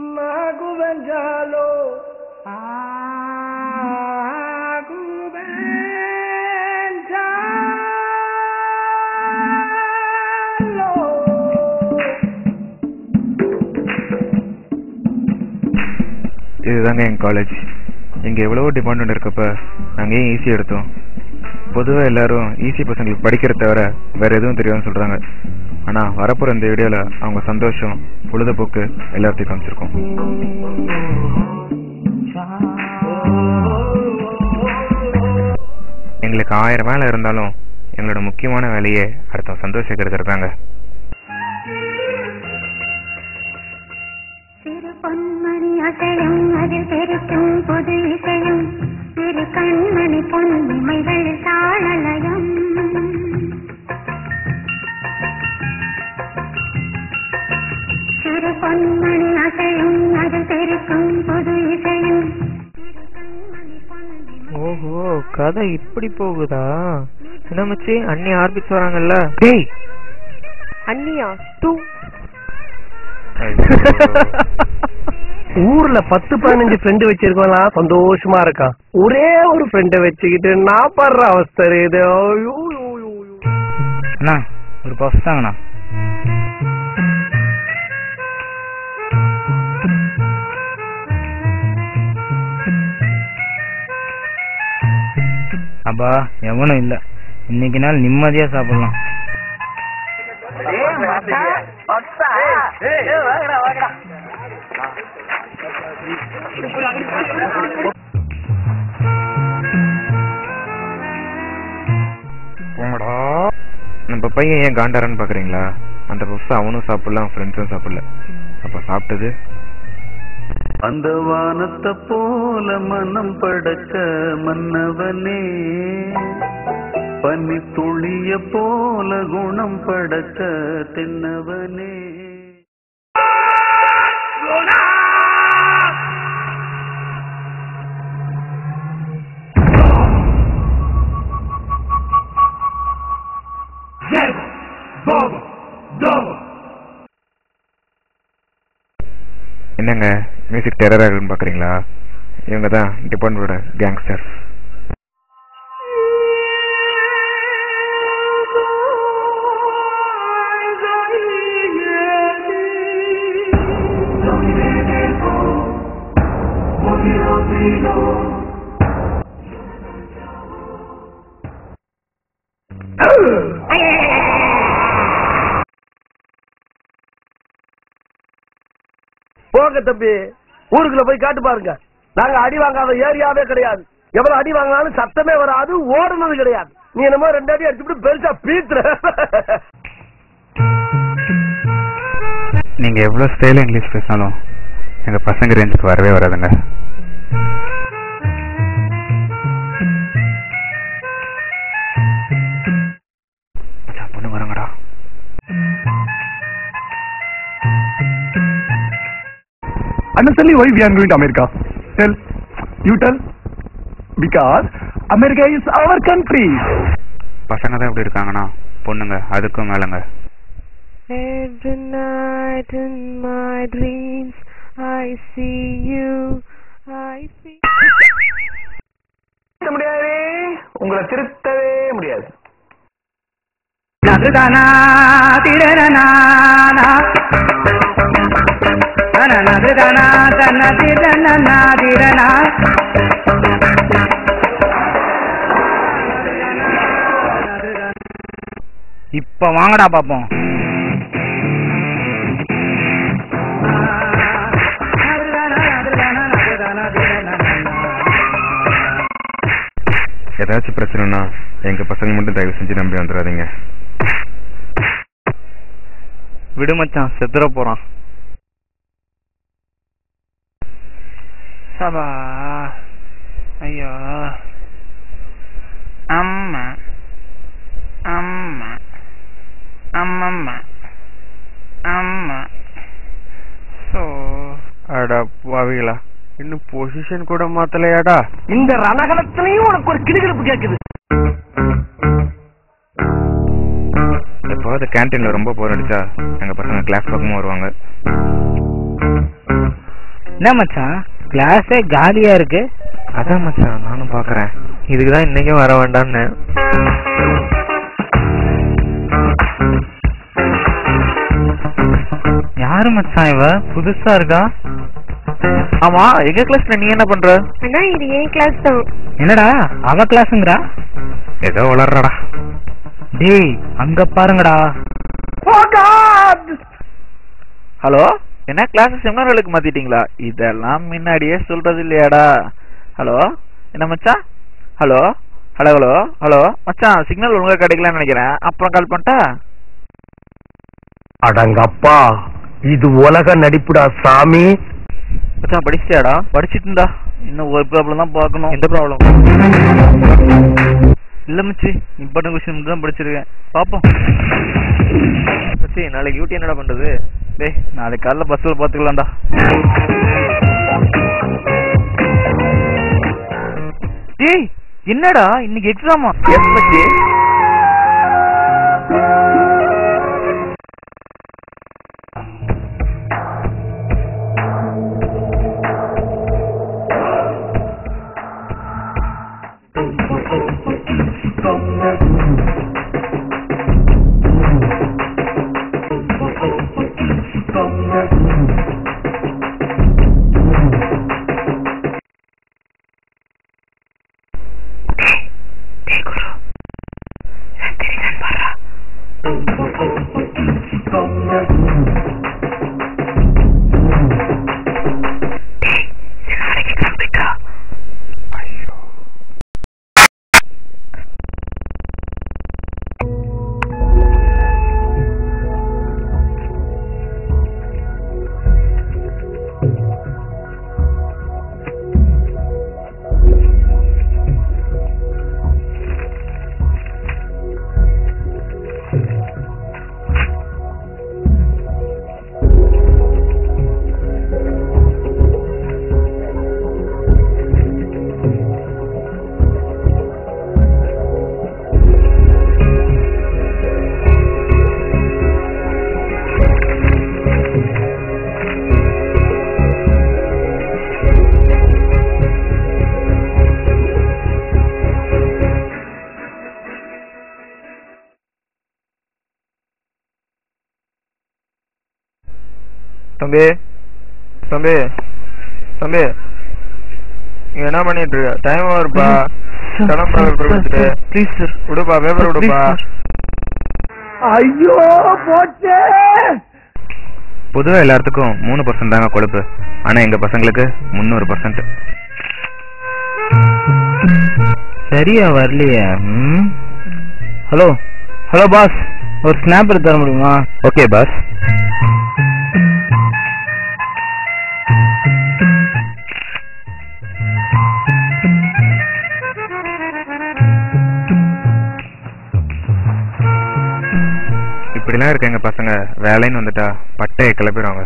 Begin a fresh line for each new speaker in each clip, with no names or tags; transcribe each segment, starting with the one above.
Maguvenjalo,
இதுதாங்க எங்கள் college. இங்கே எவ்வளவோ டிபார்ட்மெண்ட் இருக்கப்ப நாங்கள் ஏன் ஈஸி எடுத்தோம்? பொதுவாக எல்லாரும் ஈஸி பசங்களுக்கு படிக்கிற தவிர வேறு எதுவும் தெரியாதுன்னு சொல்கிறாங்க. ஆனால் வரப்போகிற இந்த வீடியோவில் அவங்க சந்தோஷம், பொழுதுபோக்கு எல்லாத்தையும் காமிச்சிருக்கோம். எங்களுக்கு 1000 வேலை இருந்தாலும் எங்களோட முக்கியமான வேலையே அடுத்த சந்தோஷிக்கிறது தாங்க.
ஓஹோ, கதை இப்படி போகுதா? என்ன மச்சி, அண்ணி ஆர்பிட் வராங்கல்ல? டேய் அண்ணியா தூ.
ஊர்ல 10-15 ஃப்ரெண்டு வச்சிருக்கோம், சந்தோஷமா இருக்கான். ஒரே ஒரு ஃப்ரெண்ட வச்சுக்கிட்டு நான் படுற அவஸ்தை இது.
அண்ணா ஒரு பஃப் தாங்கண்ணா. அப்பா எவனும் இல்ல, இன்னைக்கு நாள் நிம்மதியா சாப்பிடலாம். போங்கடா. நம்ம பையன் ஏன் காண்டாரன்னு பாக்குறீங்களா? அந்த பஃப் அவனும் சாப்பிடலாம், ஃப்ரெண்ட்ஸும் சாப்பிடல. அப்ப சாப்பிட்டது
அந்த வானத்தை போல மனம் படைச்ச மன்னவனே, பனி துளிய போல குணம் படைச்ச தென்னவனே.
என்னங்க மியூசிக் டெரர் ஆகுன்னு பாக்குறீங்களா? இவங்க தான் டிபார்ட்மெண்டோட கேங்ஸ்டர்.
போங்க தம்பி, ஊருக்குள்ள போய் காட்டு பாருங்க. நாங்க அடி வாங்காத ஏரியாவே கிடையாது. எவ்வளவு அடி வாங்கினாலும் சத்தமே வராது, ஓடுனது கிடையாது. நீ என்னமோ 2 அடி அடிச்சுட்டு பெருசா பீத்துற.
நீங்க எவ்வளவு ஸ்டைல இங்கிலீஷ் பேசினாலும் எங்க பசங்க ரேஞ்சுக்கு வரவே வராதுங்க. பொண்ணு வரங்கடா.
Anna, tell me why we are going to America. Tell. You tell. Because America is our country.
பசங்க தான் எப்படி இருக்காங்கன்னா பொண்ணுங்க அதுக்கும் மேலங்க.
Every night in my dreams I see you, I see.
முடியாது, உங்களை திருத்தவே முடியாது.
நதுதனா திரனா நதுதனா தன திரனா திரனா.
இப்ப வாங்கடா பாப்போம். ஏதாச்சும் பிரச்சனைனா எங்க பசங்க மட்டும் தயவு செஞ்சு நம்பி வந்துடாதீங்க. விடுமச்சான், செத்துற போறான்.
சபா ஐயோ அம்மா அம்மா அம்மம்மா அம்மா.
சோ அடா பாவிகளா, இன்னும் பொசிஷன் கூட மாத்தலையாடா.
இந்த ரணகலத்திலையும் உனக்கு ஒரு கிடுகிடுப்பு கேக்குது.
எப்போது கேன்டீன்ல ரொம்ப போர் அடிச்சா எங்க பசங்க கிளாஸ் பக்கமும் வருவாங்க.
என்ன மச்சான் கிளாஸே காலியா இருக்கு?
அதான் மச்சான் நானும் பாக்குறேன். இதுக்குதான் இன்னைக்கும் வர வேண்டாம்னு.
யாரு மச்சான் இவ? புதுசா இருக்கா.
ஆமா, எங்க கிளாஸ்ல நீ என்ன பண்ற?
அண்ணா இது என் கிளாஸ் தான்.
என்னடா அவ கிளாஸ்ங்கறா?
ஏதோ வளர்றடா.
டேய் அங்க பாருங்கடா.
ஹலோ, என்ன கிளாஸ் செமினார்களுக்கு மாத்திட்டீங்களா? இதெல்லாம் முன்னாடியே சொல்றது இல்லையாடா? ஹலோ, என்ன மச்சான்? ஹலோ ஹலோ ஹலோ ஹலோ மச்சான், சிக்னல் ஒழுங்கா கிடைக்கலன்னு நினைக்கிறேன். அப்புறம் கால் பண்ணிட்டா?
அடங்கப்பா, இது உலக நடிப்புடா சாமி.
மச்சான் படிச்சிட்டியாடா? படிச்சிட்டு இருந்தா இன்னும் ஒரு ப்ராப்ளம் தான் பார்க்கணும். எந்த ப்ராப்ளம்? இல்ல மச்சி, இம்பார்ட்டன் கொஸ்டின் தான் படிச்சிருக்கேன். பாப்போம் மச்சி. நாளைக்கு டியூட்டி என்னடா பண்றது? டேய் நாளைக்கு காலைல பஸ்ல பாத்துக்கலாம்டா. டேய் என்னடா இன்னைக்கு எக்ஸாமா? எஸ் மச்சி. தம்பி தம்பி தம்பி, நீ என்ன பண்ணிட்டு இருக்க? டைம் வருப்பா. ப்ளீஸ் சார் விடுப்பா, பேப்பர் விடுப்பா.
ஐயோ போச்சே.
பொதுவா எல்லாத்துக்கும் 3% தாங்க கொழுப்பு. ஆனா எங்க பசங்களுக்கு 300%.
சரியா வரலையா? ஹலோ ஹலோ பாஸ், ஒரு ஸ்னாப் எடுத்து தர முடியுமா?
Okay boss. இப்படிலாம் இருக்க எங்க பசங்க வேலைன்னு வந்துட்டா பட்டையை கிளப்பிடுவாங்க.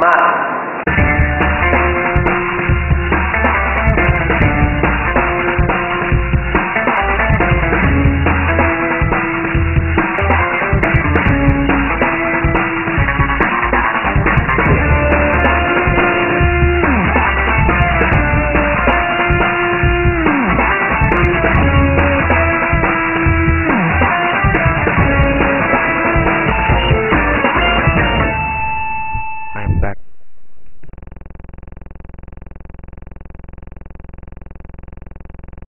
Ma